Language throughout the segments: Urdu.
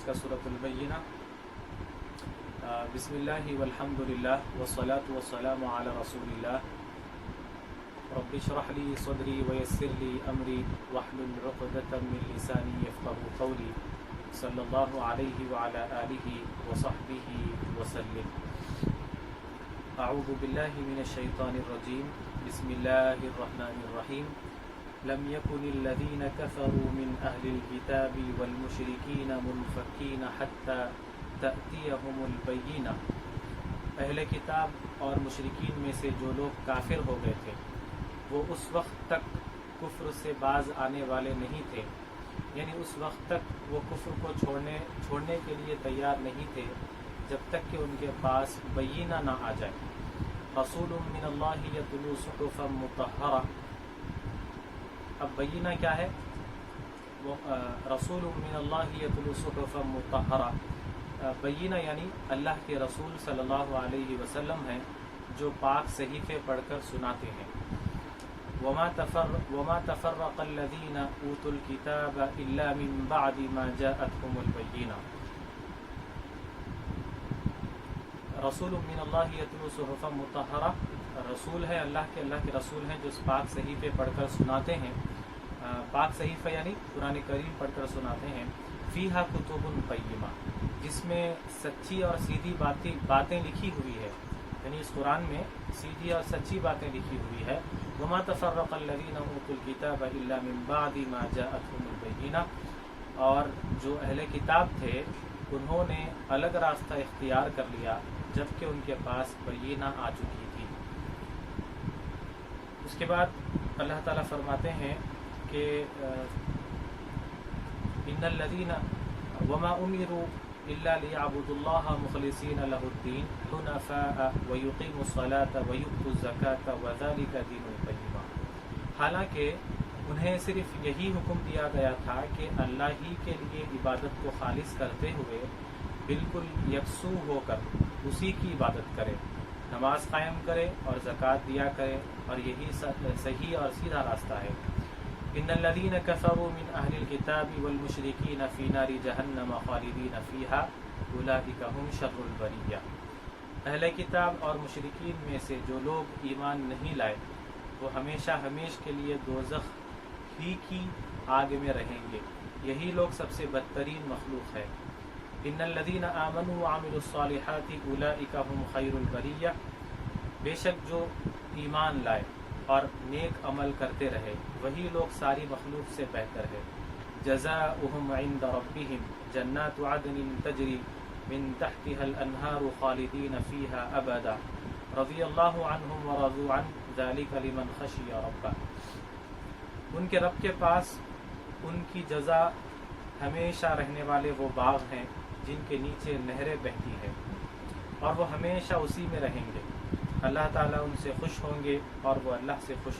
آج کا سورۃ البینہ۔ بسم اللہ والحمدللہ والصلاة والسلام علی رسول اللہ۔ رب اشرح لی صدری ویسر لی امری واحلل عقدۃ من لسانی یفقهوا قولی، صلی اللہ علیہ وعلی آلہ وصحبہ وسلم۔ اعوذ باللہ من الشیطان الرجیم، بسم اللہ الرحمن الرحیم۔ لم يكن الذين كفروا من أهل الكتاب والمشركين منفكين حتى تأتيهم البينة۔ اہل کتاب اور مشرکین میں سے جو لوگ کافر ہو گئے تھے وہ اس وقت تک کفر سے باز آنے والے نہیں تھے، یعنی اس وقت تک وہ کفر کو چھوڑنے کے لیے تیار نہیں تھے جب تک کہ ان کے پاس بینہ نہ آ جائے۔ رسول من اللہ یتلو صحفا مطہرہ۔ اب بینہ کیا ہے؟ وہ رسول من اللہ یتلو صحفا مطہرہ۔ بینہ یعنی اللہ کے رسول صلی اللہ علیہ وسلم ہیں جو پاک صحیفے پڑھ کر سناتے ہیں۔ وما تفرق الذین اوتوا الکتاب الا من بعد ما جاءتهم البینہ۔ رسول من اللہ یتلو صحفا مطہرہ، رسول ہے اللہ کے رسول ہیں جو پاک صحیفے پڑھ کر سناتے ہیں۔ پاک صحیفہ یعنی قرآن کریم پڑھ کر سناتے ہیں۔ فیہا کتب قیمہ، جس میں سچی اور سیدھی باتیں لکھی ہوئی ہے، یعنی اس قرآن میں سیدھی اور سچی باتیں لکھی ہوئی ہے۔ وما تفرق الذین اوتوا الکتاب الا من بعد ما جاءتهم البینہ، اور جو اہل کتاب تھے انہوں نے الگ راستہ اختیار کر لیا جبکہ ان کے پاس بینہ آ چکی تھی۔ اس کے بعد اللہ تعالیٰ فرماتے ہیں کہ ان الذین وما امروا الا لیعبدوا اللہ مخلصین لہ الدین حنفاء ویقیموا الصلاة ویؤتوا الزکاة وذلک دین القیمہ۔ حالانکہ انہیں صرف یہی حکم دیا گیا تھا کہ اللہ ہی کے لیے عبادت کو خالص کرتے ہوئے بالکل یکسو ہو کر اسی کی عبادت کرے، نماز قائم کرے اور زکوٰۃ دیا کرے، اور یہی صحیح اور سیدھا راستہ ہے۔ ان الذین کفروا من اہل الکتاب والمشرکین فی نار جہنم خالدین فیہا اولئک هم شر البریہ۔ اہل کتاب اور مشرکین میں سے جو لوگ ایمان نہیں لائے وہ ہمیشہ کے لیے دوزخ ہی کی آگ میں رہیں گے، یہی لوگ سب سے بدترین مخلوق ہے۔ ان الذین آمنوا وعملوا الصالحات اولئک هم خیر البریہ، بے شک جو ایمان لائے اور نیک عمل کرتے رہے وہی لوگ ساری مخلوق سے بہتر ہے۔ جزاؤہم عند ربہم جنات عدن تجری من تحتها الانہار خالدین فیہا ابدا رضی اللہ عنہم ورضوا عنہ ذلک لمن خشی ربہ۔ ان کے رب کے پاس ان کی جزا ہمیشہ رہنے والے وہ باغ ہیں جن کے نیچے نہریں بہتی ہیں، اور وہ ہمیشہ اسی میں رہیں گے۔ اللہ تعالیٰ ان سے خوش ہوں گے اور وہ اللہ سے خوش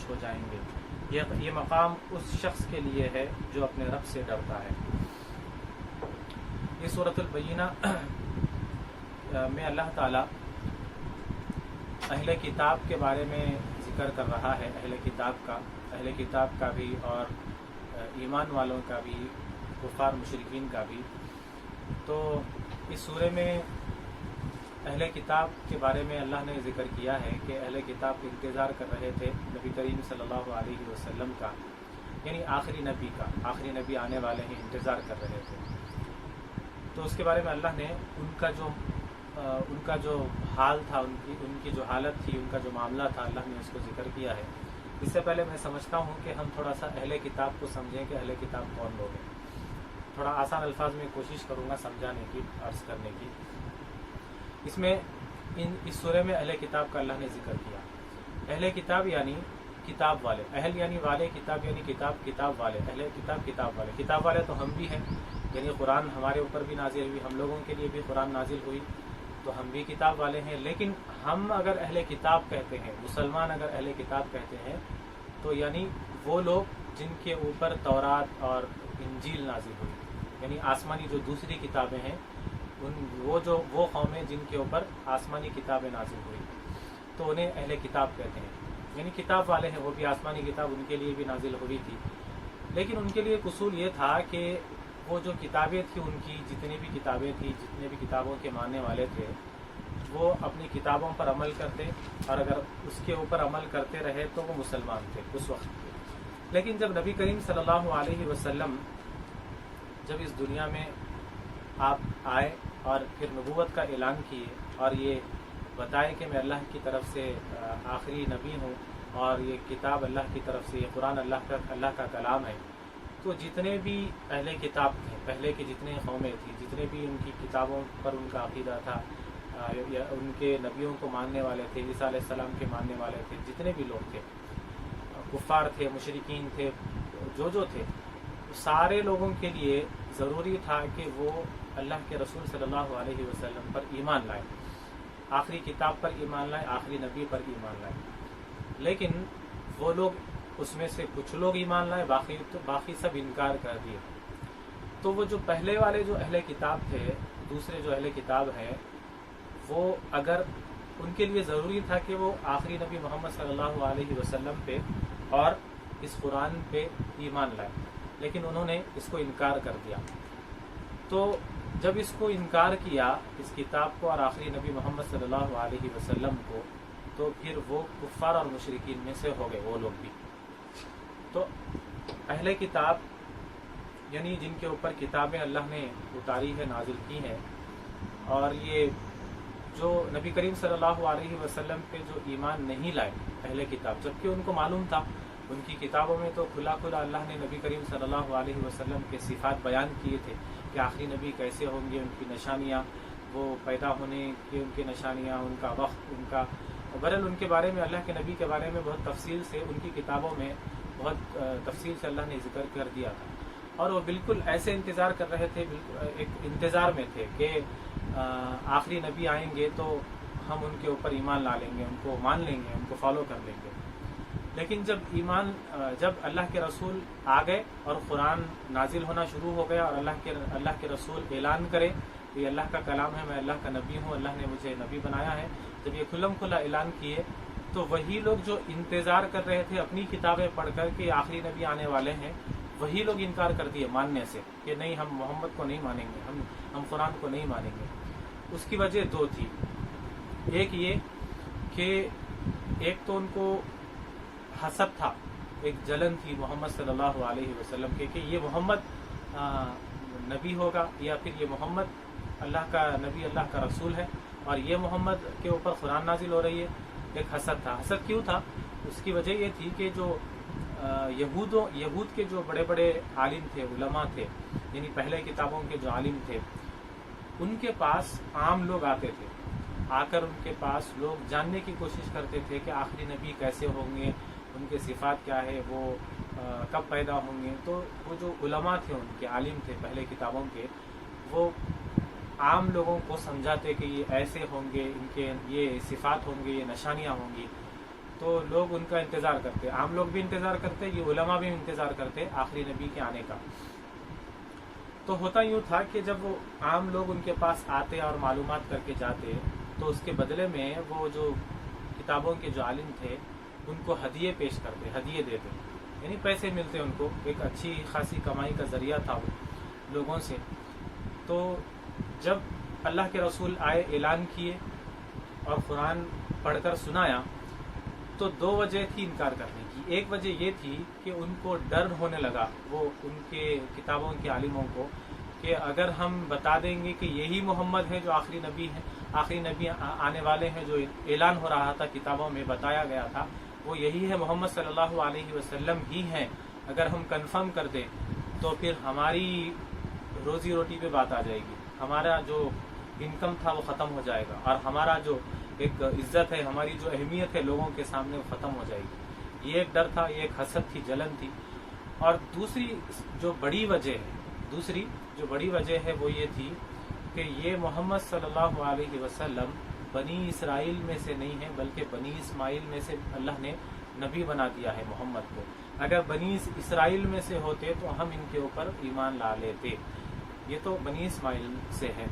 ہو جائیں گے۔ یہ مقام اس شخص کے لیے ہے جو اپنے رب سے ڈرتا ہے۔ یہ سورۃ البینہ میں اللہ تعالیٰ اہل کتاب کے بارے میں ذکر کر رہا ہے، اہل کتاب کا بھی اور ایمان والوں کا بھی، کفار مشرکین کا بھی۔ تو اس سورے میں اہل کتاب کے بارے میں اللہ نے ذکر کیا ہے کہ اہل کتاب انتظار کر رہے تھے نبی کریم صلی اللہ علیہ وسلم کا، یعنی آخری نبی آنے والے ہیں، انتظار کر رہے تھے۔ تو اس کے بارے میں اللہ نے ان کا جو حال تھا، ان کی جو حالت تھی، ان کا جو معاملہ تھا، اللہ نے اس کو ذکر کیا ہے۔ اس سے پہلے میں سمجھتا ہوں کہ ہم تھوڑا سا اہل کتاب کو سمجھیں کہ اہل کتاب کون لوگ ہیں۔ تھوڑا آسان الفاظ میں کوشش کروں گا سمجھانے کی، عرض کرنے کی۔ اس میں اس سورے میں اہل کتاب کا اللہ نے ذکر کیا۔ اہل کتاب یعنی کتاب والے، اہل یعنی والے، کتاب یعنی کتاب والے، اہل کتاب والے۔ کتاب والے تو ہم بھی ہیں، یعنی قرآن ہمارے اوپر بھی نازل ہوئی، ہم لوگوں کے لیے بھی قرآن نازل ہوئی، تو ہم بھی کتاب والے ہیں۔ لیکن ہم اگر اہل کتاب کہتے ہیں، مسلمان اگر اہل کتاب کہتے ہیں، تو یعنی وہ لوگ جن کے اوپر تورات اور انجیل نازل ہوئی، یعنی آسمانی جو دوسری کتابیں ہیں، وہ قومیں جن کے اوپر آسمانی کتابیں نازل ہوئی، تو انہیں اہل کتاب کہتے ہیں، یعنی کتاب والے ہیں۔ وہ بھی آسمانی کتاب ان کے لیے بھی نازل ہوئی تھی، لیکن ان کے لیے ایک اصول یہ تھا کہ وہ جو کتابیں تھیں ان کی جتنی بھی کتابیں تھیں، جتنے بھی کتابوں کے ماننے والے تھے، وہ اپنی کتابوں پر عمل کرتے، اور اگر اس کے اوپر عمل کرتے رہے تو وہ مسلمان تھے اس وقت کے۔ لیکن جب نبی کریم صلی اللہ علیہ وسلم جب اس دنیا میں آپ آئے اور پھر نبوت کا اعلان کیے اور یہ بتائے کہ میں اللہ کی طرف سے آخری نبی ہوں اور یہ کتاب اللہ کی طرف سے، یہ قرآن اللہ کا کلام ہے، تو جتنے بھی اہل کتاب تھے، پہلے کے جتنے قومیں تھیں، جتنے بھی ان کی کتابوں پر ان کا عقیدہ تھا، یا ان کے نبیوں کو ماننے والے تھے، عیسیٰ علیہ السلام کے ماننے والے تھے، جتنے بھی لوگ تھے، کفار تھے، مشرکین تھے، جو تھے، سارے لوگوں کے لیے ضروری تھا کہ وہ اللہ کے رسول صلی اللہ علیہ وسلم پر ایمان لائے، آخری کتاب پر ایمان لائے، آخری نبی پر ایمان لائے۔ لیکن وہ لوگ، اس میں سے کچھ لوگ ایمان لائے، باقی سب انکار کر دیے۔ تو وہ جو پہلے والے جو اہل کتاب تھے، دوسرے جو اہل کتاب ہیں، وہ اگر ان کے لیے ضروری تھا کہ وہ آخری نبی محمد صلی اللہ علیہ وسلم پہ اور اس قرآن پہ ایمان لائے، لیکن انہوں نے اس کو انکار کر دیا۔ تو جب اس کو انکار کیا، اس کتاب کو اور آخری نبی محمد صلی اللہ علیہ وسلم کو، تو پھر وہ کفار اور مشرکین میں سے ہو گئے وہ لوگ بھی۔ تو اہل کتاب یعنی جن کے اوپر کتابیں اللہ نے اتاری ہے، نازل کی ہیں، اور یہ جو نبی کریم صلی اللہ علیہ وسلم پہ جو ایمان نہیں لائے اہل کتاب، جبکہ ان کو معلوم تھا، ان کی کتابوں میں تو کھلا اللہ نے نبی کریم صلی اللہ علیہ وسلم کے صفات بیان کیے تھے کہ آخری نبی کیسے ہوں گے، ان کی نشانیاں، وہ پیدا ہونے کی ان کی نشانیاں، ان کا وقت، ان کا برحال ان کے بارے میں، اللہ کے نبی کے بارے میں بہت تفصیل سے ان کی کتابوں میں بہت تفصیل سے اللہ نے ذکر کر دیا تھا، اور وہ بالکل ایسے انتظار کر رہے تھے، بالکل ایک انتظار میں تھے کہ آخری نبی آئیں گے تو ہم ان کے اوپر ایمان لا لیں گے، ان کو مان لیں گے، ان کو فالو کر لیں گے۔ لیکن جب اللہ کے رسول آ گئے اور قرآن نازل ہونا شروع ہو گیا، اور اللہ کے رسول اعلان کرے کہ یہ اللہ کا کلام ہے، میں اللہ کا نبی ہوں، اللہ نے مجھے نبی بنایا ہے، جب یہ کھلم کھلا اعلان کیے، تو وہی لوگ جو انتظار کر رہے تھے اپنی کتابیں پڑھ کر کہ آخری نبی آنے والے ہیں، وہی لوگ انکار کر دیے ماننے سے، کہ نہیں، ہم محمد کو نہیں مانیں گے، ہم قرآن کو نہیں مانیں گے۔ اس کی وجہ دو تھی، ایک یہ کہ ایک تو ان کو حسد تھا، ایک جلن تھی محمد صلی اللہ علیہ وسلم کے، کہ یہ محمد نبی ہوگا، یا پھر یہ محمد اللہ کا نبی، اللہ کا رسول ہے، اور یہ محمد کے اوپر قرآن نازل ہو رہی ہے۔ ایک حسد تھا۔ حسد کیوں تھا؟ اس کی وجہ یہ تھی کہ جو یہود کے جو بڑے بڑے عالم تھے، علماء تھے، یعنی پہلے کتابوں کے جو عالم تھے، ان کے پاس عام لوگ آتے تھے، آ کر ان کے پاس لوگ جاننے کی کوشش کرتے تھے کہ آخری نبی کیسے ہوں گے، ان کے صفات کیا ہے، وہ کب پیدا ہوں گے۔ تو وہ جو علماء تھے، ان کے عالم تھے پہلے کتابوں کے، وہ عام لوگوں کو سمجھاتے کہ یہ ایسے ہوں گے، ان کے یہ صفات ہوں گے، یہ نشانیاں ہوں گی، تو لوگ ان کا انتظار کرتے، عام لوگ بھی انتظار کرتے، یہ علماء بھی انتظار کرتے آخری نبی کے آنے کا۔ تو ہوتا یوں تھا کہ جب وہ عام لوگ ان کے پاس آتے اور معلومات کر کے جاتے، تو اس کے بدلے میں وہ جو کتابوں کے جو عالم تھے ان کو ہدیے پیش کرتے، ہدیے دیتے، یعنی پیسے ملتے ان کو، ایک اچھی خاصی کمائی کا ذریعہ تھا وہ لوگوں سے۔ تو جب اللہ کے رسول آئے، اعلان کیے اور قرآن پڑھ کر سنایا، تو دو وجہ تھی انکار کرنے کی۔ ایک وجہ یہ تھی کہ ان کو ڈر ہونے لگا، وہ ان کے کتابوں کے عالموں کو، کہ اگر ہم بتا دیں گے کہ یہی محمد ہے جو آخری نبی ہے، آخری نبی آنے والے ہیں، جو اعلان ہو رہا تھا، کتابوں میں بتایا گیا تھا، وہ یہی ہے، محمد صلی اللہ علیہ وسلم ہی ہیں، اگر ہم کنفرم کر دیں تو پھر ہماری روزی روٹی پہ بات آ جائے گی، ہمارا جو انکم تھا وہ ختم ہو جائے گا، اور ہمارا جو ایک عزت ہے، ہماری جو اہمیت ہے لوگوں کے سامنے وہ ختم ہو جائے گی۔ یہ ایک ڈر تھا، یہ ایک حسد تھی، جلن تھی۔ اور دوسری جو بڑی وجہ ہے وہ یہ تھی کہ یہ محمد صلی اللہ علیہ وسلم بنی اسرائیل میں سے نہیں ہے، بلکہ بنی اسماعیل میں سے اللہ نے نبی بنا دیا ہے محمد کو۔ اگر بنی اسرائیل میں سے ہوتے تو ہم ان کے اوپر ایمان لا لیتے، یہ تو بنی اسماعیل سے ہے۔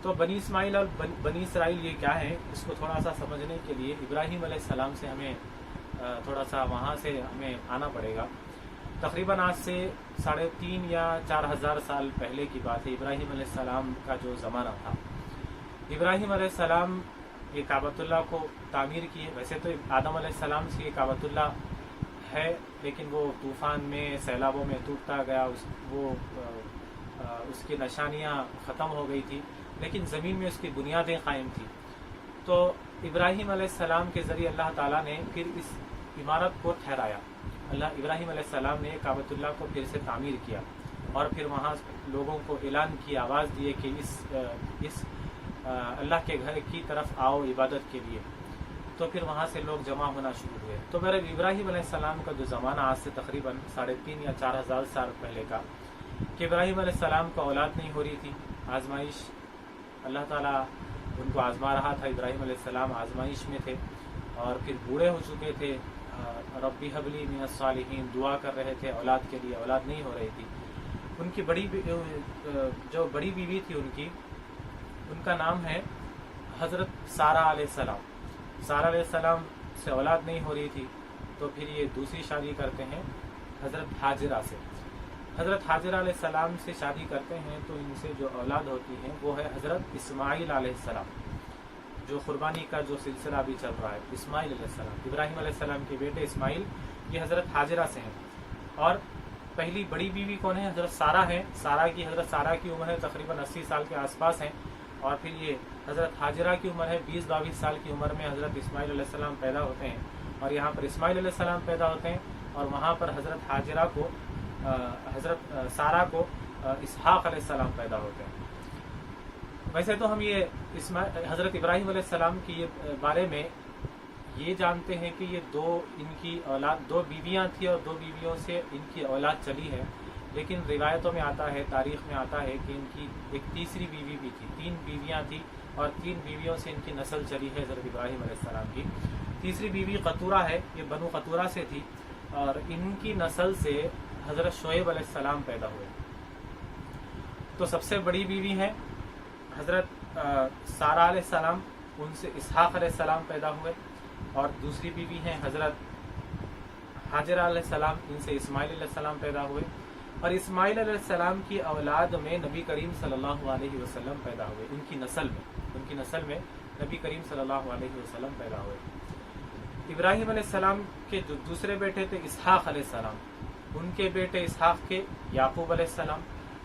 تو بنی اسماعیل اور بنی اسرائیل یہ کیا ہے، اس کو تھوڑا سا سمجھنے کے لیے ابراہیم علیہ السلام سے ہمیں تھوڑا سا وہاں سے ہمیں آنا پڑے گا۔ تقریباً آج سے 3.5 یا 4,000 سال پہلے کی بات ہے، ابراہیم علیہ السلام کا جو زمانہ تھا۔ ابراہیم علیہ السلام یہ کعبۃ اللہ کو تعمیر کیے۔ ویسے تو آدم علیہ السلام سے یہ کعبۃ اللہ ہے، لیکن وہ طوفان میں، سیلابوں میں ٹوٹتا گیا، اس کی نشانیاں ختم ہو گئی تھی، لیکن زمین میں اس کی بنیادیں قائم تھی۔ تو ابراہیم علیہ السلام کے ذریعے اللہ تعالیٰ نے پھر اس عمارت کو ٹھہرایا۔ ابراہیم علیہ السلام نے کعبۃ اللہ کو پھر سے تعمیر کیا، اور پھر وہاں لوگوں کو اعلان کی، آواز دیے کہ اس اللہ کے گھر کی طرف آؤ عبادت کے لیے۔ تو پھر وہاں سے لوگ جمع ہونا شروع ہوئے۔ تو میرے ابراہیم علیہ السلام کا جو زمانہ آج سے تقریباً 3.5 یا 4,000 سال پہلے کا، کہ ابراہیم علیہ السلام کو اولاد نہیں ہو رہی تھی، آزمائش، اللہ تعالیٰ ان کو آزما رہا تھا۔ ابراہیم علیہ السلام آزمائش میں تھے، اور پھر بوڑھے ہو چکے تھے، ربی حبلی من الصالحین دعا کر رہے تھے اولاد کے لیے، اولاد نہیں ہو رہی تھی۔ ان کی جو بڑی بیوی تھی ان کا نام ہے حضرت سارہ علیہ السلام۔ سارہ علیہ السلام سے اولاد نہیں ہو رہی تھی، تو پھر یہ دوسری شادی کرتے ہیں حضرت ہاجرہ سے۔ حضرت ہاجرہ علیہ السلام سے شادی کرتے ہیں، تو ان سے جو اولاد ہوتی ہے وہ ہے حضرت اسماعیل علیہ السلام، جو قربانی کا جو سلسلہ بھی چل رہا ہے۔ اسماعیل علیہ السلام، ابراہیم علیہ السلام کے بیٹے اسماعیل، یہ حضرت ہاجرہ سے ہیں۔ اور پہلی بڑی بیوی کون ہے؟ حضرت سارہ ہے۔ حضرت سارہ کی عمر ہے تقریباً 80 سال کے آس پاس ہیں، اور پھر یہ حضرت ہاجرہ کی عمر ہے 20-22 سال کی عمر میں حضرت اسماعیل علیہ السلام پیدا ہوتے ہیں، اور یہاں پر اسماعیل علیہ السلام پیدا ہوتے ہیں، اور وہاں پر حضرت ہاجرہ کو، حضرت سارہ کو اسحاق علیہ السلام پیدا ہوتے ہیں۔ ویسے تو ہم یہ حضرت ابراہیم علیہ السلام کی بارے میں یہ جانتے ہیں کہ یہ ان کی اولاد 2 بیویاں تھیں، اور 2 بیویوں سے ان کی اولاد چلی ہے، لیکن روایتوں میں آتا ہے، تاریخ میں آتا ہے کہ ان کی ایک تیسری بیوی بھی تھی۔ 3 بیویاں تھیں، اور 3 بیویوں سے ان کی نسل چلی ہے حضرت ابراہیم علیہ السلام کی۔ تیسری بیوی قطورہ ہے، یہ بنو قطورہ سے تھی، اور ان کی نسل سے حضرت شعیب علیہ السلام پیدا ہوئے۔ تو سب سے بڑی بیوی ہے حضرت سارہ علیہ السلام، ان سے اسحاق علیہ السلام پیدا ہوئے، اور دوسری بیوی ہیں حضرت ہاجرہ علیہ السلام، ان سے اسماعیل علیہ السلام پیدا ہوئے، اور اسماعیل علیہ السلام کی اولاد میں نبی کریم صلی اللہ علیہ وسلم پیدا ہوئے۔ ان کی نسل میں نبی کریم صلی اللہ علیہ وسلم پیدا ہوئے۔ ابراہیم علیہ السلام کے جو دوسرے بیٹے تھے اسحاق علیہ السلام، ان کے بیٹے اسحاق کے یعقوب علیہ السلام،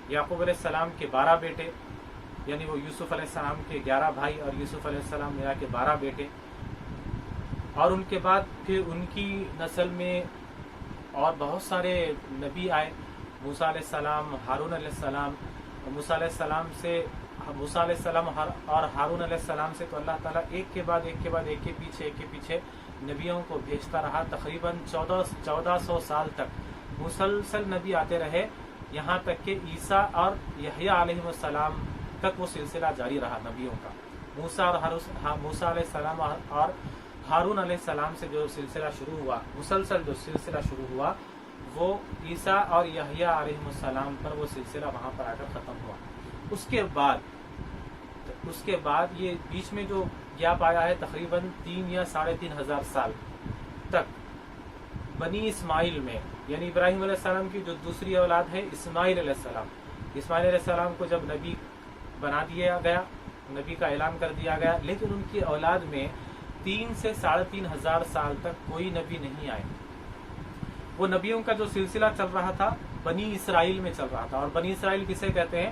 یعقوب علیہ السلام کے 12 بیٹے، یعنی وہ یوسف علیہ السلام کے 11 بھائی، اور یوسف علیہ السلام ملا کے 12 بیٹے۔ اور ان کے بعد پھر ان کی نسل میں اور بہت سارے نبی آئے، موسیٰ علیہ السلام، ہارون علیہ السلام۔ موسیٰ علیہ السلام اور ہارون علیہ السلام سے تو اللہ تعالیٰ ایک کے بعد ایک کے پیچھے نبیوں کو بھیجتا رہا۔ تقریباً 1400 سال تک مسلسل نبی آتے رہے، یہاں تک کہ عیسیٰ اور یحییٰ علیہ السلام تک وہ سلسلہ جاری رہا نبیوں کا۔ موسیٰ علیہ السلام اور ہارون علیہ السلام سے جو سلسلہ شروع ہوا، مسلسل جو سلسلہ شروع ہوا، وہ عیسیٰ اور یحییٰ علیہ السلام پر وہ سلسلہ وہاں پر آ کر ختم ہوا۔ اس کے بعد یہ بیچ میں جو گیپ آیا ہے تقریباً 3 یا 3.5 ہزار سال تک، بنی اسماعیل میں، یعنی ابراہیم علیہ السلام کی جو دوسری اولاد ہے اسماعیل علیہ السلام، اسماعیل علیہ السلام کو جب نبی بنا دیا گیا، نبی کا اعلان کر دیا گیا، لیکن ان کی اولاد میں 3 سے 3.5 ہزار سال تک کوئی نبی نہیں آئے۔ وہ نبیوں کا جو سلسلہ چل رہا تھا بنی اسرائیل میں چل رہا تھا، اور بنی اسرائیل کسے کہتے ہیں؟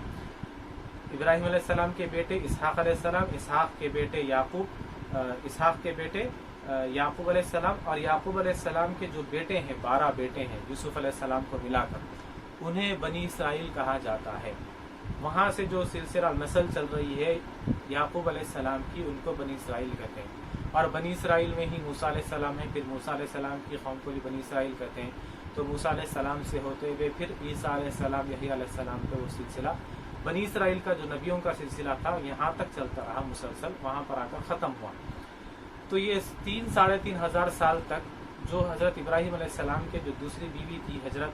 ابراہیم علیہ السلام کے بیٹے اسحاق علیہ السلام، اسحاق کے بیٹے یعقوب علیہ السلام، اور یعقوب علیہ السلام کے جو بیٹے ہیں 12 بیٹے ہیں یوسف علیہ السلام کو ملا کر، انہیں بنی اسرائیل کہا جاتا ہے۔ وہاں سے جو سلسلہ نسل چل رہی ہے یعقوب علیہ السلام کی، ان کو بنی اسرائیل کہتے ہیں۔ اور بنی اسرائیل میں ہی موسیٰ علیہ السلام ہے، پھر موسیٰ علیہ السلام کی قوم کو بھی بنی اسرائیل کہتے ہیں۔ تو موسیٰ علیہ السلام سے ہوتے ہوئے پھر عیسیٰ علیہ السلام، یحییٰ علیہ السلام کا وہ سلسلہ، بنی اسرائیل کا جو نبیوں کا سلسلہ تھا یہاں تک چلتا رہا مسلسل، وہاں پر آ کر ختم ہوا۔ تو یہ 3-3.5 ہزار سال تک جو حضرت ابراہیم علیہ السلام کے جو دوسری بیوی تھی حضرت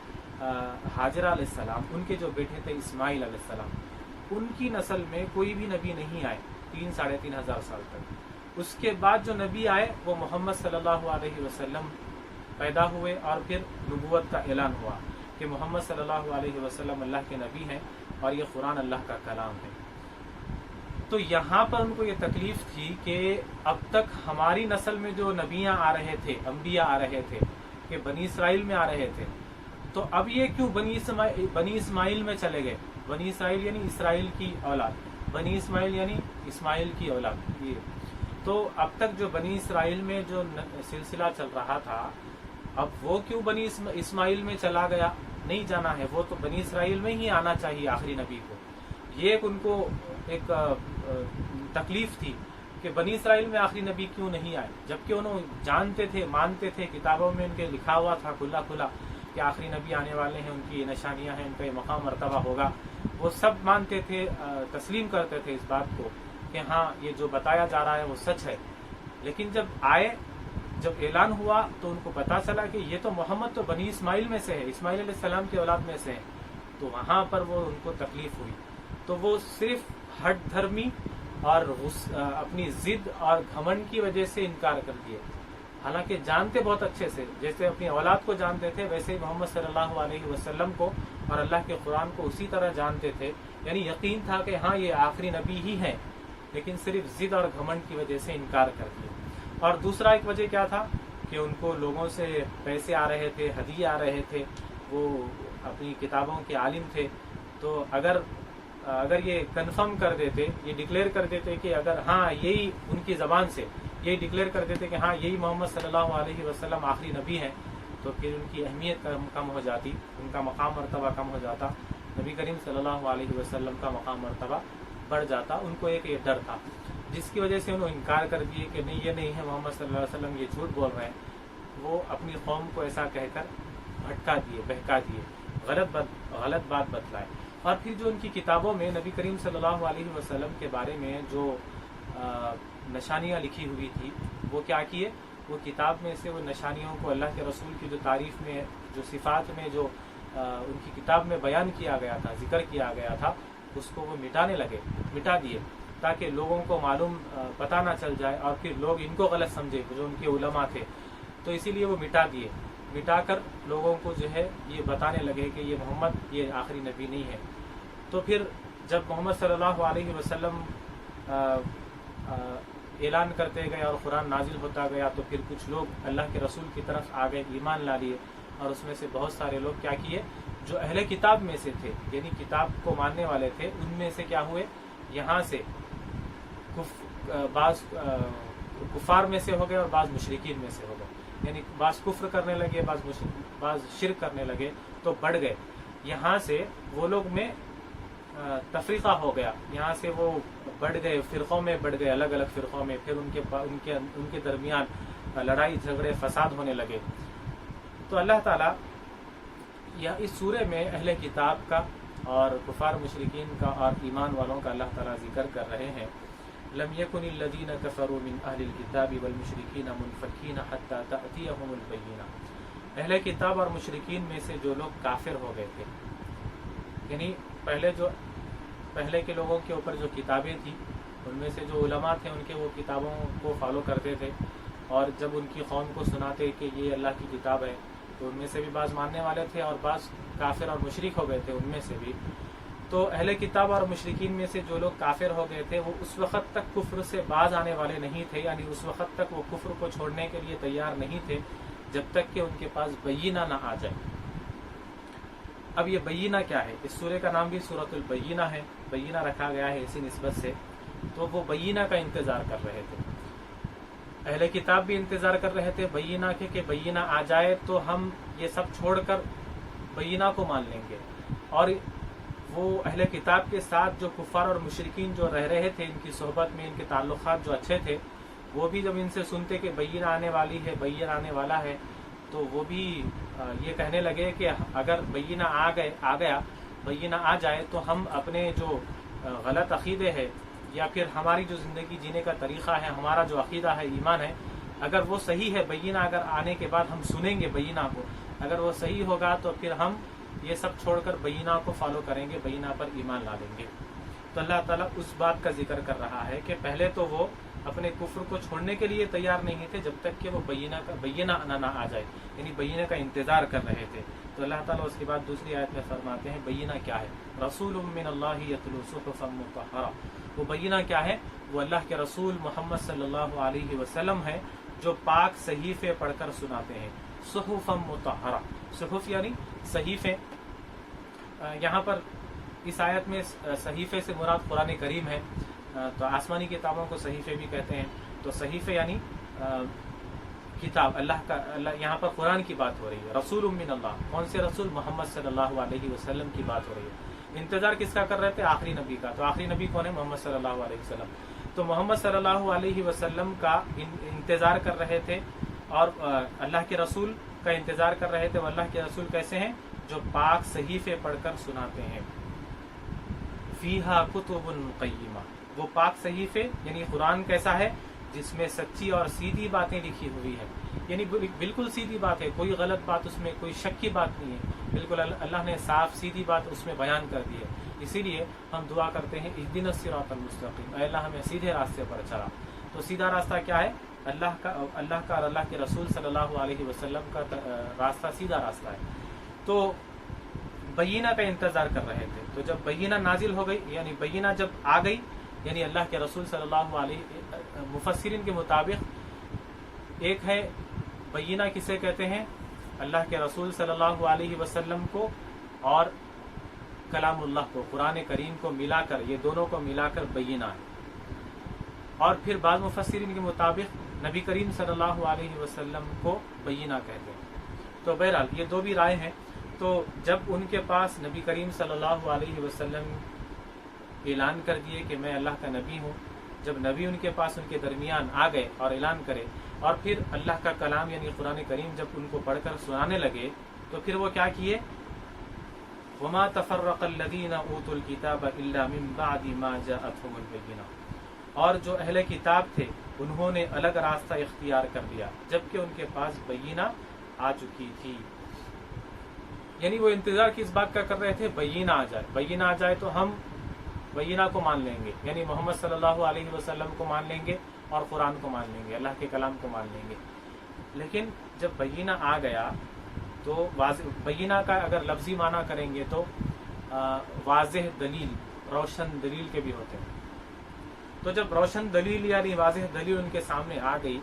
ہاجرہ علیہ السلام، ان کے جو بیٹے تھے اسماعیل علیہ السلام، ان کی نسل میں کوئی بھی نبی نہیں آئے 3-3.5 ہزار سال تک۔ اس کے بعد جو نبی آئے وہ محمد صلی اللہ علیہ وسلم پیدا ہوئے، اور پھر نبوت کا اعلان ہوا۔ کہ محمد صلی اللہ علیہ وسلم اللہ کے نبی ہیں اور یہ قرآن اللہ کا کلام ہے۔ تو یہاں پر ان کو یہ تکلیف تھی کہ اب تک ہماری نسل میں جو نبیاں آ رہے تھے، انبیاء آ رہے تھے، کہ بنی اسرائیل میں آ رہے تھے، تو اب یہ کیوں بنی اسماعیل میں چلے گئے؟ بنی اسرائیل یعنی اسرائیل کی اولاد، بنی اسماعیل یعنی اسماعیل کی اولاد۔ یہ تو اب تک جو بنی اسرائیل میں جو سلسلہ چل رہا تھا، اب وہ کیوں بنی اسماعیل میں چلا گیا؟ نہیں جانا ہے، وہ تو بنی اسرائیل میں ہی آنا چاہیے آخری نبی کو۔ یہ ایک ان کو ایک تکلیف تھی کہ بنی اسرائیل میں آخری نبی کیوں نہیں آئے، جبکہ انہوں جانتے تھے، مانتے تھے، کتابوں میں ان کے لکھا ہوا تھا کھلا کھلا کہ آخری نبی آنے والے ہیں، ان کی یہ نشانیاں ہیں، ان کا یہ مقام مرتبہ ہوگا۔ وہ سب مانتے تھے، تسلیم کرتے تھے اس بات کو کہ ہاں یہ جو بتایا جا رہا ہے وہ سچ ہے۔ لیکن جب آئے، جب اعلان ہوا تو ان کو پتا چلا کہ یہ تو محمد تو بنی اسماعیل میں سے ہے، اسماعیل علیہ السلام کی اولاد میں سے ہے، تو وہاں پر وہ ان کو تکلیف ہوئی۔ تو وہ صرف ہٹ دھرمی اور اپنی ضد اور گھمنڈ کی وجہ سے انکار کر دیے، حالانکہ جانتے بہت اچھے سے، جیسے اپنی اولاد کو جانتے تھے ویسے ہی محمد صلی اللہ علیہ وسلم کو اور اللہ کے قرآن کو اسی طرح جانتے تھے، یعنی یقین تھا کہ ہاں یہ آخری نبی ہی ہیں، لیکن صرف ضد اور گھمنڈ کی وجہ سے انکار کر دیا۔ اور دوسرا ایک وجہ کیا تھا کہ ان کو لوگوں سے پیسے آ رہے تھے، ہدیے آ رہے تھے، وہ اپنی کتابوں کے عالم تھے، تو اگر یہ کنفرم کر دیتے، یہ ڈکلیئر کر دیتے کہ اگر ہاں یہی ان کی زبان سے یہی ڈکلیئر کر دیتے کہ ہاں یہی محمد صلی اللہ علیہ وسلم آخری نبی ہیں، تو پھر ان کی اہمیت کم ہو جاتی، ان کا مقام مرتبہ کم ہو جاتا، نبی کریم صلی اللہ علیہ وسلم کا مقام مرتبہ بڑھ جاتا۔ ان کو ایک یہ ڈر تھا، جس کی وجہ سے انہوں نے انکار کر دیے کہ نہیں، یہ نہیں ہے محمد صلی اللہ علیہ وسلم، یہ جھوٹ بول رہے ہیں۔ وہ اپنی قوم کو ایسا کہہ کر بھٹکا دیے، بہکا دیے، غلط بات بتلائے۔ اور پھر جو ان کی کتابوں میں نبی کریم صلی اللہ علیہ وسلم کے بارے میں جو نشانیاں لکھی ہوئی تھی، وہ کیا کیے؟ وہ کتاب میں سے وہ نشانیوں کو اللہ کے رسول کی جو تعریف میں، جو صفات میں جو ان کی کتاب میں بیان کیا گیا تھا، ذکر کیا گیا تھا، اس کو وہ مٹا دیے، تاکہ لوگوں کو معلوم پتہ نہ چل جائے اور پھر لوگ ان کو غلط سمجھے جو ان کے علماء تھے، تو اسی لیے وہ مٹا کر لوگوں کو جو ہے یہ بتانے لگے کہ یہ محمد یہ آخری نبی نہیں ہے۔ تو پھر جب محمد صلی اللہ علیہ وسلم اعلان کرتے گئے اور قرآن نازل ہوتا گیا، تو پھر کچھ لوگ اللہ کے رسول کی طرف آ گئے، ایمان لا لیے، اور اس میں سے بہت سارے لوگ کیا کیے، جو اہل کتاب میں سے تھے، یعنی کتاب کو ماننے والے تھے، ان میں سے کیا ہوئے، یہاں سے بعض کفار میں سے ہو گئے اور بعض مشرکین میں سے ہو گئے، یعنی بعض کفر کرنے لگے، بعض شرک کرنے لگے، تو بڑھ گئے۔ یہاں سے وہ لوگ میں تفریقہ ہو گیا، یہاں سے وہ بڑھ گئے، فرقوں میں بڑھ گئے، الگ الگ فرقوں میں، پھر ان کے درمیان لڑائی جھگڑے فساد ہونے لگے۔ تو اللہ تعالیٰ اس سورہ میں اہل کتاب کا اور کفار مشرکین کا اور ایمان والوں کا اللہ تعالیٰ ذکر کر رہے ہیں۔ لم يكن الذين كفروا من اهل الكتاب والمشركين منفكين حتى تأتيهم البينة۔ اہل کتاب اور مشرکین میں سے جو لوگ کافر ہو گئے تھے، یعنی پہلے کے لوگوں کے اوپر جو کتابیں تھیں، ان میں سے جو علماء تھے ان کے وہ کتابوں کو فالو کرتے تھے، اور جب ان کی قوم کو سناتے کہ یہ اللہ کی کتاب ہے، تو ان میں سے بھی بعض ماننے والے تھے اور بعض کافر اور مشرک ہو گئے تھے ان میں سے بھی۔ تو اہل کتاب اور مشرکین میں سے جو لوگ کافر ہو گئے تھے، وہ اس وقت تک کفر سے باز آنے والے نہیں تھے، یعنی اس وقت تک وہ کفر کو چھوڑنے کے لیے تیار نہیں تھے جب تک کہ ان کے پاس بینہ نہ آ جائے۔ اب یہ بینہ کیا ہے؟ اس سورہ کا نام بھی سورۃ البینہ ہے، بینہ رکھا گیا ہے اسی نسبت سے۔ تو وہ بینہ کا انتظار کر رہے تھے، اہل کتاب بھی انتظار کر رہے تھے بینہ کے، کہ بینہ آ جائے تو ہم یہ سب چھوڑ کر بینہ کو مان لیں گے۔ اور وہ اہل کتاب کے ساتھ جو کفار اور مشرکین جو رہ رہے تھے، ان کی صحبت میں ان کے تعلقات جو اچھے تھے، وہ بھی جب ان سے سنتے کہ بینہ آنے والی ہے، بینہ آنے والا ہے، تو وہ بھی یہ کہنے لگے کہ اگر بینہ آ گیا، بینہ آ جائے، تو ہم اپنے جو غلط عقیدے ہے یا پھر ہماری جو زندگی جینے کا طریقہ ہے، ہمارا جو عقیدہ ہے، ایمان ہے، اگر وہ صحیح ہے، بینہ اگر آنے کے بعد ہم سنیں گے بینہ کو، اگر وہ صحیح ہوگا تو پھر ہم یہ سب چھوڑ کر بینہ کو فالو کریں گے، بینہ پر ایمان لا لیں گے۔ تو اللہ تعالیٰ اس بات کا ذکر کر رہا ہے کہ پہلے تو وہ اپنے کفر کو چھوڑنے کے لیے تیار نہیں تھے جب تک کہ وہ بینہ نہ آ جائے، یعنی بینہ کا انتظار کر رہے تھے. تو اللہ تعالیٰ اس کے بعد دوسری آیت میں فرماتے ہیں بینہ کیا ہے؟ رسول من اللہ یتلو صحفا مطہرہ. وہ بینہ کیا ہے؟ وہ اللہ کے رسول محمد صلی اللہ علیہ وسلم ہے جو پاک صحیفے پڑھ کر سناتے ہیں. صحفا مطہرہ، صحف یعنی صحیفے. یہاں پر اس آیت میں صحیفے سے مراد قرآن کریم ہے. تو آسمانی کتابوں کو صحیفے بھی کہتے ہیں. تو صحیفے یعنی کتاب، اللہ یہاں پر قرآن کی بات ہو رہی ہے. رسول من اللہ، کون سے رسول؟ محمد صلی اللہ علیہ وسلم کی بات ہو رہی ہے. انتظار کس کا کر رہے تھے؟ آخری نبی کا. تو آخری نبی کون ہے؟ محمد صلی اللہ علیہ وسلم. تو محمد صلی اللہ علیہ وسلم کا انتظار کر رہے تھے اور اللہ کے رسول کا انتظار کر رہے تھے. وہ اللہ کے رسول کیسے ہیں؟ جو پاک صحیفے پڑھ کر سناتے ہیں. فیہا کتب قیمہ، وہ پاک صحیفے یعنی قرآن کیسا ہے؟ جس میں سچی اور سیدھی باتیں لکھی ہوئی ہے. یعنی بالکل سیدھی بات ہے، کوئی غلط بات اس میں، کوئی شک کی بات نہیں ہے. بالکل اللہ نے صاف سیدھی بات اس میں بیان کر دی ہے. اسی لیے ہم دعا کرتے ہیں اہدنا الصراط المستقیم، اے اللہ ہمیں سیدھے راستے پر چلا. تو سیدھا راستہ کیا ہے؟ اللہ کا اور اللہ کے رسول صلی اللہ علیہ وسلم کا راستہ سیدھا راستہ ہے. تو بینہ کا انتظار کر رہے تھے. تو جب بینہ نازل ہو گئی، یعنی بینہ جب آ گئی، یعنی اللہ کے رسول صلی اللہ علیہ مفسرین کے مطابق ایک ہے بینہ کسے کہتے ہیں؟ اللہ کے رسول صلی اللہ علیہ وسلم کو اور کلام اللہ کو، قرآن کریم کو ملا کر، یہ دونوں کو ملا کر بینہ ہے. اور پھر بعض مفسرین کے مطابق نبی کریم صلی اللہ علیہ وسلم کو بینہ کہتے ہیں. تو بہرحال یہ دو بھی رائے ہیں. تو جب ان کے پاس نبی کریم صلی اللہ علیہ وسلم اعلان کر دیے کہ میں اللہ کا نبی ہوں، جب نبی ان کے پاس ان کے درمیان آ گئے اور اعلان کرے، اور پھر اللہ کا کلام یعنی قرآن کریم جب ان کو پڑھ کر سنانے لگے، تو پھر وہ کیا کیے؟ وما تفرق الذین اوتوا الکتاب الا من بعد ما جاءتهم البینہ. اور جو اہل کتاب تھے انہوں نے الگ راستہ اختیار کر لیا جبکہ ان کے پاس بینہ آ چکی تھی. یعنی وہ انتظار کس بات کا کر رہے تھے؟ بینہ آ جائے. بینہ آ جائے تو ہم بینہ کو مان لیں گے، یعنی محمد صلی اللہ علیہ وسلم کو مان لیں گے اور قرآن کو مان لیں گے، اللہ کے کلام کو مان لیں گے. لیکن جب بینہ آ گیا تو بینہ کا اگر لفظی معنی کریں گے تو واضح دلیل، روشن دلیل کے بھی ہوتے ہیں. تو جب روشن دلیل یعنی واضح دلیل ان کے سامنے آ گئی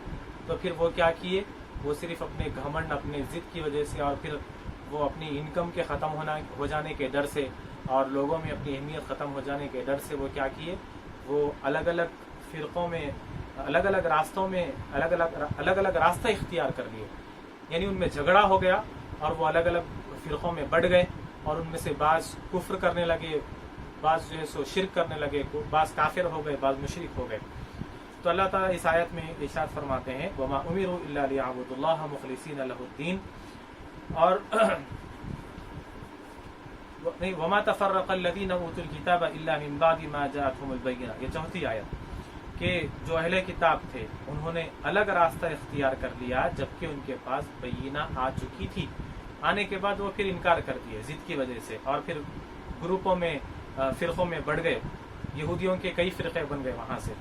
تو پھر وہ کیا کیے؟ وہ صرف اپنے گھمنڈ، اپنے ضد کی وجہ سے اور پھر وہ اپنی انکم کے ختم ہو جانے کے ڈر سے اور لوگوں میں اپنی اہمیت ختم ہو جانے کے ڈر سے وہ کیا کیے؟ وہ الگ الگ فرقوں میں، الگ الگ راستوں میں الگ الگ راستہ اختیار کر لیے. یعنی ان میں جھگڑا ہو گیا اور وہ الگ الگ فرقوں میں بڑھ گئے اور ان میں سے بعض کفر کرنے لگے، بعض جو ہے سو شرک کرنے لگے، بعض کافر ہو گئے، بعض مشرک ہو گئے. تو اللہ تعالیٰ اس آیت میں ارشاد فرماتے ہیں وما امروا الا ليعبدوا الله مخلصين له الدين، اور وما تفرق الذين اوتوا الكتاب الا من بعد ما جاءتهم البینہ. یہ چوتھی آیت کہ جو اہل کتاب تھے انہوں نے الگ راستہ اختیار کر لیا جبکہ ان کے پاس بینہ آ چکی تھی. آنے کے بعد وہ پھر انکار کر دیے ضد کی وجہ سے اور پھر گروپوں میں، فرقوں میں بڑھ گئے. یہودیوں کے کئی فرقے بن گئے وہاں سے.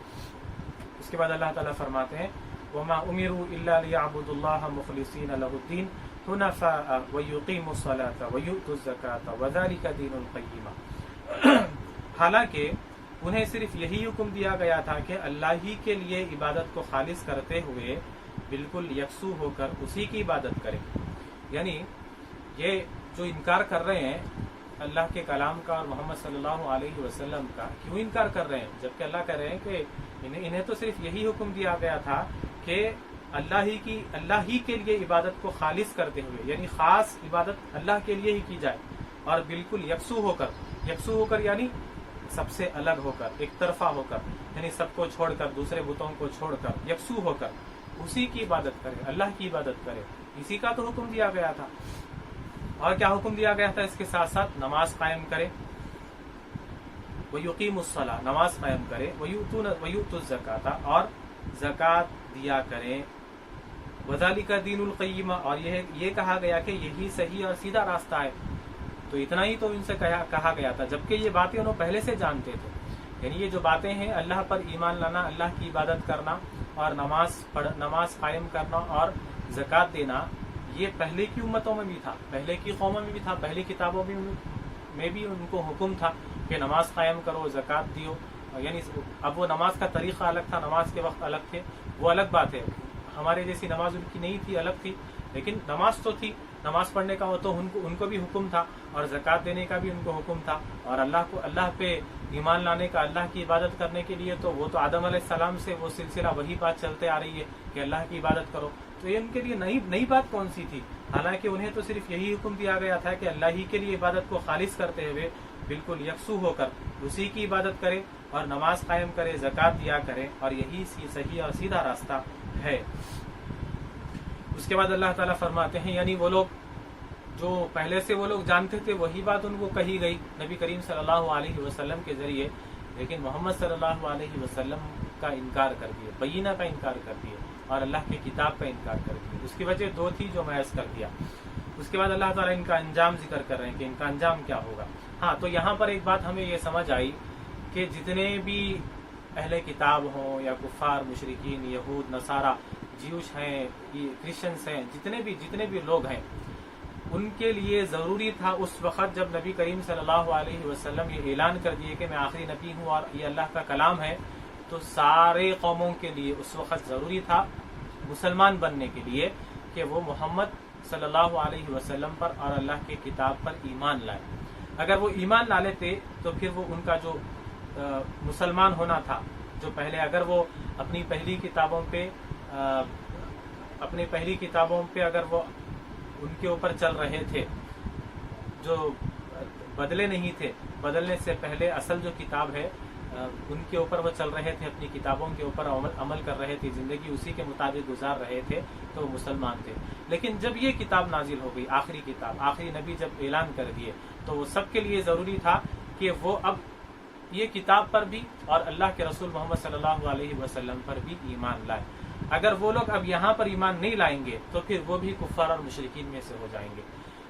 اس کے بعد اللہ تعالیٰ فرماتے ہیں وما امروا الا ليعبدوا الله مخلصين له الدين حنفاء ويقيموا الصلاة ويؤتوا الزكاة وذلك دين القيمة. حالانکہ انہیں صرف یہی حکم دیا گیا تھا کہ اللہ ہی کے لیے عبادت کو خالص کرتے ہوئے بالکل یکسو ہو کر اسی کی عبادت کریں. یعنی یہ جو انکار کر رہے ہیں اللہ کے کلام کا اور محمد صلی اللہ علیہ وسلم کا، کیوں انکار کر رہے ہیں جبکہ اللہ کہہ رہے ہیں کہ انہیں تو صرف یہی حکم دیا گیا تھا کہ اللہ ہی کے لیے عبادت کو خالص کرتے ہوئے، یعنی خاص عبادت اللہ کے لیے ہی کی جائے اور بالکل یکسو ہو کر یعنی سب سے الگ ہو کر، ایک طرفہ ہو کر، یعنی سب کو چھوڑ کر، دوسرے بتوں کو چھوڑ کر یکسو ہو کر اسی کی عبادت کرے، اللہ کی عبادت کرے. اسی کا تو حکم دیا گیا تھا. اور کیا حکم دیا گیا تھا؟ اس کے ساتھ ساتھ نماز قائم کرے، وَيُقِيمُ الصَّلَاةَ، نماز قائم کرے، وَيُؤْتُ الزَّكَاةَ، اور زکوٰۃ دیا کریں، وَذَلِكَ دِينُ الْقَيِّمَةِ، اور یہ کہا گیا کہ یہی صحیح اور سیدھا راستہ ہے. تو اتنا ہی تو ان سے کہا گیا تھا جبکہ یہ باتیں انہوں پہلے سے جانتے تھے. یعنی یہ جو باتیں ہیں اللہ پر ایمان لانا، اللہ کی عبادت کرنا اور نماز قائم کرنا اور زکوٰۃ دینا، یہ پہلے کی امتوں میں بھی تھا، پہلے کی قوموں میں بھی تھا، پہلی کتابوں میں بھی ان کو حکم تھا کہ نماز قائم کرو، زکوٰۃ دیو. یعنی اب وہ نماز کا طریقہ الگ تھا، نماز کے وقت الگ تھے، وہ الگ بات ہے. ہمارے جیسی نماز ان کی نہیں تھی، الگ تھی، لیکن نماز تو تھی. نماز پڑھنے کا وہ تو ان کو بھی حکم تھا، اور زکوٰۃ دینے کا بھی ان کو حکم تھا، اور اللہ پہ ایمان لانے کا، اللہ کی عبادت کرنے کے لیے تو وہ تو آدم علیہ السلام سے وہ سلسلہ وہی بات چلتے آ رہی ہے کہ اللہ کی عبادت کرو. تو یہ ان کے لیے نئی بات کون سی تھی؟ حالانکہ انہیں تو صرف یہی حکم دیا گیا تھا کہ اللہ ہی کے لیے عبادت کو خالص کرتے ہوئے بالکل یکسو ہو کر اسی کی عبادت کرے اور نماز قائم کرے، زکوٰۃ دیا کرے، اور یہی صحیح اور سیدھا راستہ ہے. اس کے بعد اللہ تعالیٰ فرماتے ہیں، یعنی وہ لوگ جو پہلے سے وہ لوگ جانتے تھے وہی بات ان کو کہی گئی نبی کریم صلی اللہ علیہ وسلم کے ذریعے، لیکن محمد صلی اللہ علیہ وسلم کا انکار کر دیے، بینہ کا انکار کر دیے، اور اللہ کی کتاب کا انکار کر دیا. اس کی وجہ دو تھی جو میں عرض کر دیا. اس کے بعد اللہ تعالیٰ ان کا انجام ذکر کر رہے ہیں کہ ان کا انجام کیا ہوگا. ہاں، تو یہاں پر ایک بات ہمیں یہ سمجھ آئی کہ جتنے بھی اہل کتاب ہوں یا کفار، مشرکین، یہود، نصارہ، جیوش ہیں، کرسچنس ہیں، جتنے بھی لوگ ہیں، ان کے لیے ضروری تھا اس وقت جب نبی کریم صلی اللہ علیہ وسلم یہ اعلان کر دیے کہ میں آخری نبی ہوں اور یہ اللہ کا کلام ہے، تو سارے قوموں کے لیے اس وقت ضروری تھا مسلمان بننے کے لیے کہ وہ محمد صلی اللہ علیہ وسلم پر اور اللہ کے کتاب پر ایمان لائے. اگر وہ ایمان لا لیتے تو پھر وہ ان کا جو مسلمان ہونا تھا، جو پہلے اگر وہ اپنی پہلی کتابوں پہ اگر وہ ان کے اوپر چل رہے تھے، جو بدلے نہیں تھے، بدلنے سے پہلے اصل جو کتاب ہے ان کے اوپر وہ چل رہے تھے، اپنی کتابوں کے اوپر عمل کر رہے تھے، زندگی اسی کے مطابق گزار رہے تھے، تو وہ مسلمان تھے. لیکن جب یہ کتاب نازل ہو گئی، آخری کتاب، آخری نبی جب اعلان کر دیے، تو وہ سب کے لیے ضروری تھا کہ وہ اب یہ کتاب پر بھی اور اللہ کے رسول محمد صلی اللہ علیہ وسلم پر بھی ایمان لائے. اگر وہ لوگ اب یہاں پر ایمان نہیں لائیں گے تو پھر وہ بھی کفار اور مشرکین میں سے ہو جائیں گے.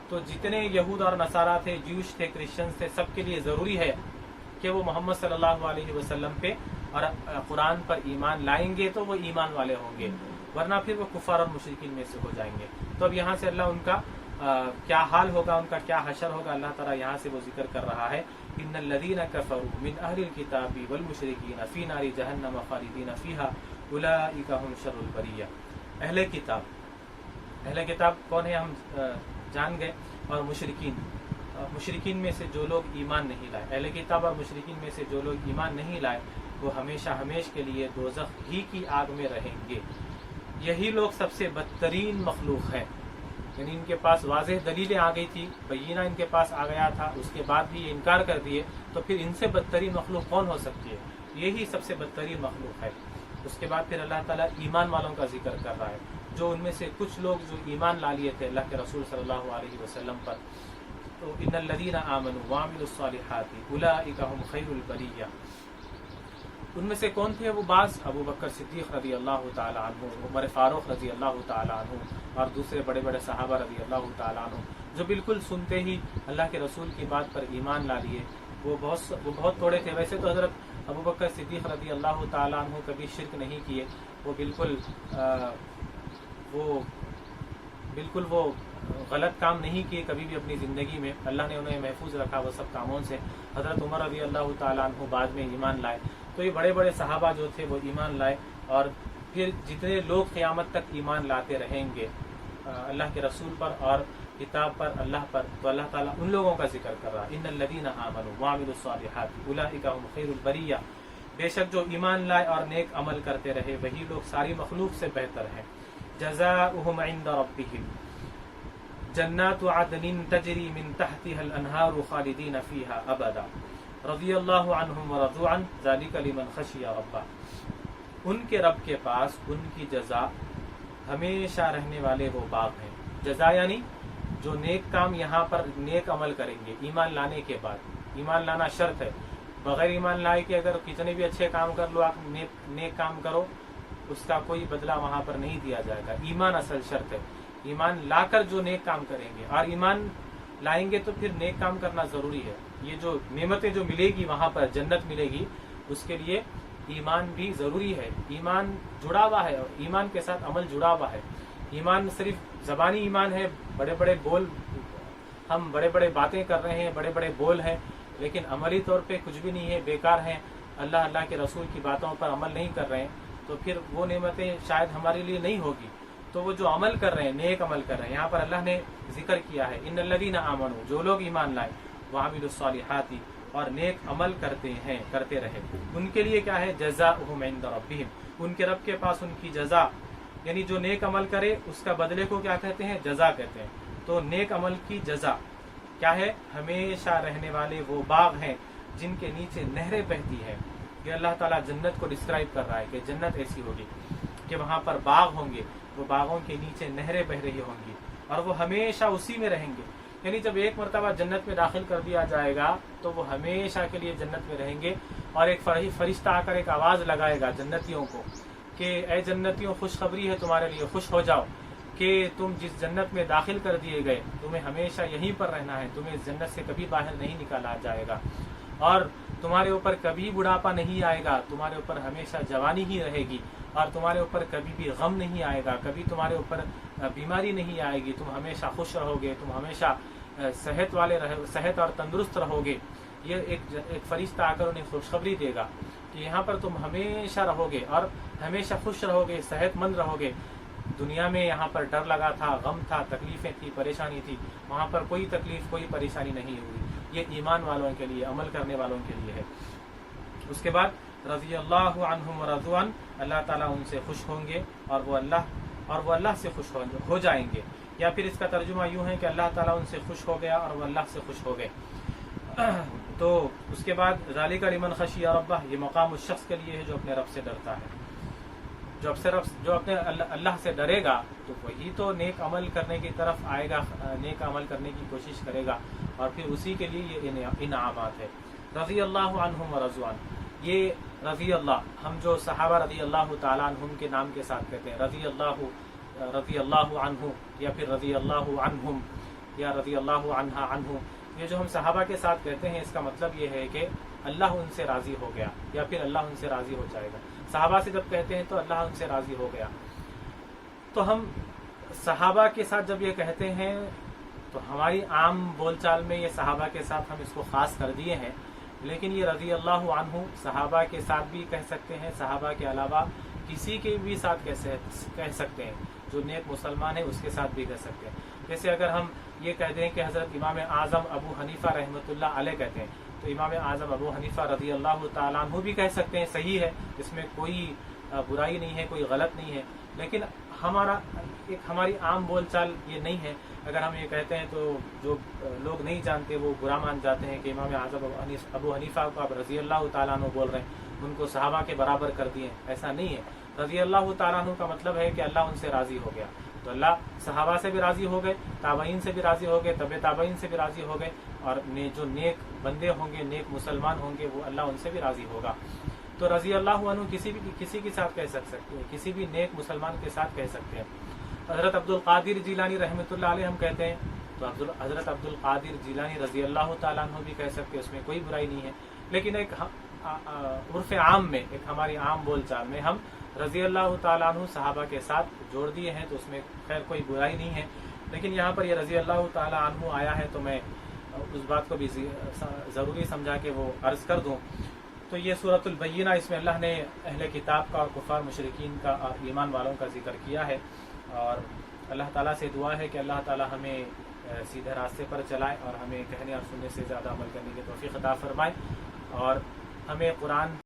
تو جتنے یہود اور نصارہ تھے، جیوش تھے، کرسچنس تھے، سب کے لیے ضروری ہے کہ وہ محمد صلی اللہ علیہ وسلم پہ اور قرآن پر ایمان لائیں گے تو وہ ایمان والے ہوں گے، ورنہ پھر وہ کفار اور مشرکین میں سے ہو جائیں گے. تو اب یہاں سے اللہ ان کا کیا حال ہوگا، ان کا کیا حشر ہوگا، اللہ تعالیٰ یہاں سے وہ ذکر کر رہا ہے. ان الذین کفروا من اہل الکتاب والمشرکین فی نار جہنم خالدین فیہا اولئک هم شر البریہ. اہل کتاب کون ہے ہم جان گئے، اور مشرکین میں سے جو لوگ ایمان نہیں لائے، اہل کتاب اور مشرکین میں سے جو لوگ ایمان نہیں لائے وہ ہمیشہ کے لیے دوزخ ہی کی آگ میں رہیں گے. یہی لوگ سب سے بدترین مخلوق ہے. یعنی ان کے پاس واضح دلیلیں آ گئی تھی، بینہ ان کے پاس آ گیا تھا، اس کے بعد بھی یہ انکار کر دیے، تو پھر ان سے بدترین مخلوق کون ہو سکتی ہے؟ یہی سب سے بدترین مخلوق ہے. اس کے بعد پھر اللہ تعالیٰ ایمان والوں کا ذکر کر رہا ہے، جو ان میں سے کچھ لوگ جو ایمان لا لیے تھے اللہ کے رسول صلی اللہ علیہ وسلم پر. تو ان الذین آمنوا وعملوا الصالحات اولئک هم خیر البریہ. ان میں سے کون تھے وہ بعض؟ ابو بکر صدیق رضی اللہ تعالی عنہ، عمر فاروق رضی اللہ تعالی عنہ، اور دوسرے بڑے بڑے صحابہ رضی اللہ تعالی عنہ، جو بالکل سنتے ہی اللہ کے رسول کی بات پر ایمان لا لیے. وہ بہت تھوڑے تھے. ویسے تو حضرت ابو بکر صدیق رضی اللہ تعالی عنہ کبھی شرک نہیں کیے، وہ بالکل وہ غلط کام نہیں کیے کبھی بھی اپنی زندگی میں. اللہ نے انہیں محفوظ رکھا وہ سب کاموں سے. حضرت عمر رضی اللہ تعالی عنہ بعد میں ایمان لائے. تو یہ بڑے بڑے صحابہ جو تھے وہ ایمان لائے، اور پھر جتنے لوگ قیامت تک ایمان لاتے رہیں گے اللہ کے رسول پر اور کتاب پر، اللہ پر، تو اللہ تعالیٰ ان لوگوں کا ذکر کر رہا. ان الذین آمنوا وعملوا الصالحات اولئک هم خیر البریہ. بے شک جو ایمان لائے اور نیک عمل کرتے رہے وہی لوگ ساری مخلوق سے بہتر ہیں. جزاؤہم عند ربہم جنات عدن تجری من تحتها الانہار خالدین فیہا ابدا رضی اللہ عنہم ورضوا عنہ ذلک لمن خشی ربہ. ان کے رب کے پاس ان کی جزا ہمیشہ رہنے والے وہ باغ ہیں. جزا یعنی جو نیک کام یہاں پر نیک عمل کریں گے ایمان لانے کے بعد. ایمان لانا شرط ہے، بغیر ایمان لائے کہ اگر کتنے بھی اچھے کام کر لو، آپ نیک کام کرو، اس کا کوئی بدلہ وہاں پر نہیں دیا جائے گا. ایمان اصل شرط ہے. ایمان لا کر جو نیک کام کریں گے، اور ایمان لائیں گے تو پھر نیک کام کرنا ضروری ہے. یہ جو نعمتیں جو ملے گی وہاں پر، جنت ملے گی، اس کے لیے ایمان بھی ضروری ہے. ایمان جڑا ہوا ہے اور ایمان کے ساتھ عمل جڑا ہوا ہے. ایمان صرف زبانی ایمان ہے، بڑے بڑے بول، ہم بڑے بڑے باتیں کر رہے ہیں، بڑے بڑے بول ہیں، لیکن عملی طور پہ کچھ بھی نہیں ہے، بیکار ہیں، اللہ کے رسول کی باتوں پر عمل نہیں کر رہے ہیں، تو پھر وہ نعمتیں شاید ہمارے لیے نہیں ہوگی. تو وہ جو عمل کر رہے ہیں، نیک عمل کر رہے ہیں، یہاں پر اللہ نے ذکر کیا ہے ان الذین آمنوا، جو لوگ ایمان لائے، وعملوا الصالحات، اور نیک عمل کرتے رہے، ان کے لیے کیا ہے؟ جزاؤہم عند ربہم، ان کے رب کے پاس ان کی جزا، یعنی جو نیک عمل کرے اس کا بدلے کو کیا کہتے ہیں؟ جزا کہتے ہیں. تو نیک عمل کی جزا کیا ہے؟ ہمیشہ رہنے والے وہ باغ ہیں جن کے نیچے نہریں بہتی ہیں. یہ اللہ تعالیٰ جنت کو ڈسکرائب کر رہا ہے کہ جنت ایسی ہوگی کہ وہاں پر باغ ہوں گے، وہ باغوں کے نیچے نہریں بہ رہی ہوں گی، اور وہ ہمیشہ اسی میں رہیں گے. یعنی جب ایک مرتبہ جنت میں داخل کر دیا جائے گا تو وہ ہمیشہ کے لیے جنت میں رہیں گے. اور ایک فرشتہ آ کر ایک آواز لگائے گا جنتیوں کو کہ اے جنتیوں، خوشخبری ہے تمہارے لیے، خوش ہو جاؤ کہ تم جس جنت میں داخل کر دیے گئے، تمہیں ہمیشہ یہیں پر رہنا ہے، تمہیں جنت سے کبھی باہر نہیں نکالا جائے گا، اور تمہارے اوپر کبھی بڑھاپا نہیں آئے گا، تمہارے اوپر ہمیشہ جوانی ہی رہے گی، اور تمہارے اوپر کبھی بھی غم نہیں آئے گا، کبھی تمہارے اوپر بیماری نہیں آئے گی، تم ہمیشہ خوش رہو گے، تم ہمیشہ صحت اور تندرست رہو گے. یہ ایک فرشتہ آ کر انہیں خوشخبری دے گا کہ یہاں پر تم ہمیشہ رہو گے اور ہمیشہ خوش رہو گے، صحت مند رہو گے. دنیا میں یہاں پر ڈر لگا تھا، غم تھا، تکلیفیں تھی، پریشانی تھی، وہاں پر کوئی تکلیف، کوئی پریشانی نہیں ہوئی. یہ ایمان والوں کے لیے، عمل کرنے والوں کے لیے ہے. اس کے بعد رضی اللہ عنہم ورضوا عنہ، اللہ تعالیٰ ان سے خوش ہوں گے اور وہ اللہ سے خوش ہو جائیں گے. یا پھر اس کا ترجمہ یوں ہے کہ اللہ تعالیٰ ان سے خوش ہو گیا اور وہ اللہ سے خوش ہو گئے. تو اس کے بعد ذالک لمن خشی ربہ، یہ مقام اس شخص کے لیے ہے جو اپنے رب سے ڈرتا ہے. جو اپنے اللہ سے ڈرے گا تو وہی تو نیک عمل کرنے کی طرف آئے گا، نیک عمل کرنے کی کوشش کرے گا، اور پھر اسی کے لیے یہ انعامات ہے. رضی اللہ عنہم ورضوا عنہ، یہ رضی اللہ، ہم جو صحابہ رضی اللہ تعالیٰ عنہم کے نام کے ساتھ کہتے ہیں، رضی اللہ عنہ، یا پھر رضی اللہ عنہم، یا رضی اللہ عنہا عنہ، یہ جو ہم صحابہ کے ساتھ کہتے ہیں اس کا مطلب یہ ہے کہ اللہ ان سے راضی ہو گیا، یا پھر اللہ ان سے راضی ہو جائے گا. صحابہ سے جب کہتے ہیں تو اللہ ان سے راضی ہو گیا. تو ہم صحابہ کے ساتھ جب یہ کہتے ہیں تو ہماری عام بول چال میں یہ صحابہ کے ساتھ ہم اس کو خاص کر دیے ہیں، لیکن یہ رضی اللہ عنہ صحابہ کے ساتھ بھی کہہ سکتے ہیں، صحابہ کے علاوہ کسی کے بھی ساتھ کہہ سکتے ہیں، جو نیک مسلمان ہے اس کے ساتھ بھی کہہ سکتے ہیں. جیسے اگر ہم یہ کہہ دیں کہ حضرت امام اعظم ابو حنیفہ رحمۃ اللہ علیہ کہتے ہیں، تو امام اعظم ابو حنیفہ رضی اللہ تعالیٰ عنہ بھی کہہ سکتے ہیں، صحیح ہے، اس میں کوئی برائی نہیں ہے، کوئی غلط نہیں ہے. لیکن ہماری عام بول چال یہ نہیں ہے. اگر ہم یہ کہتے ہیں تو جو لوگ نہیں جانتے وہ برا مان جاتے ہیں کہ امام اعظم ابو حنیفہ کو آپ رضی اللہ تعالیٰ عنہ بول رہے ہیں، ان کو صحابہ کے برابر کر دیے. ایسا نہیں ہے. رضی اللہ تعالیٰ عنہ کا مطلب ہے کہ اللہ ان سے راضی ہو گیا. تو اللہ صحابہ سے بھی راضی ہو گئے، تابعین سے بھی راضی ہو گئے، تبع تابعین سے بھی راضی ہو گئے، اور جو نیک بندے ہوں گے، نیک مسلمان ہوں گے، وہ اللہ ان سے بھی راضی ہوگا. تو رضی اللہ عنہ کسی کے ساتھ کہہ سکتے ہیں، کسی بھی نیک مسلمان کے ساتھ کہہ سکتے ہیں. حضرت عبد القادر جیلانی رحمۃ اللہ علیہ ہم کہتے ہیں تو حضرت عبد القادر جیلانی رضی اللہ تعالیٰ عنہ بھی کہہ سکتے ہیں، اس میں کوئی برائی نہیں ہے. لیکن ایک عرف عام میں، ایک ہماری عام بول چال میں ہم رضی اللہ تعالیٰ عنہ صحابہ کے ساتھ جوڑ دیے ہیں، تو اس میں خیر کوئی برائی نہیں ہے. لیکن یہاں پر یہ رضی اللہ تعالیٰ عنہ آیا ہے تو میں اس بات کو بھی ضروری سمجھا کہ وہ عرض کر دوں. تو یہ سورۃ البینہ، اس میں اللہ نے اہل کتاب کا اور کفار مشرکین کا اور ایمان والوں کا ذکر کیا ہے، اور اللہ تعالیٰ سے دعا ہے کہ اللہ تعالیٰ ہمیں سیدھے راستے پر چلائے اور ہمیں کہنے اور سننے سے زیادہ عمل کرنے کی توفیق عطا فرمائے، اور ہمیں قرآن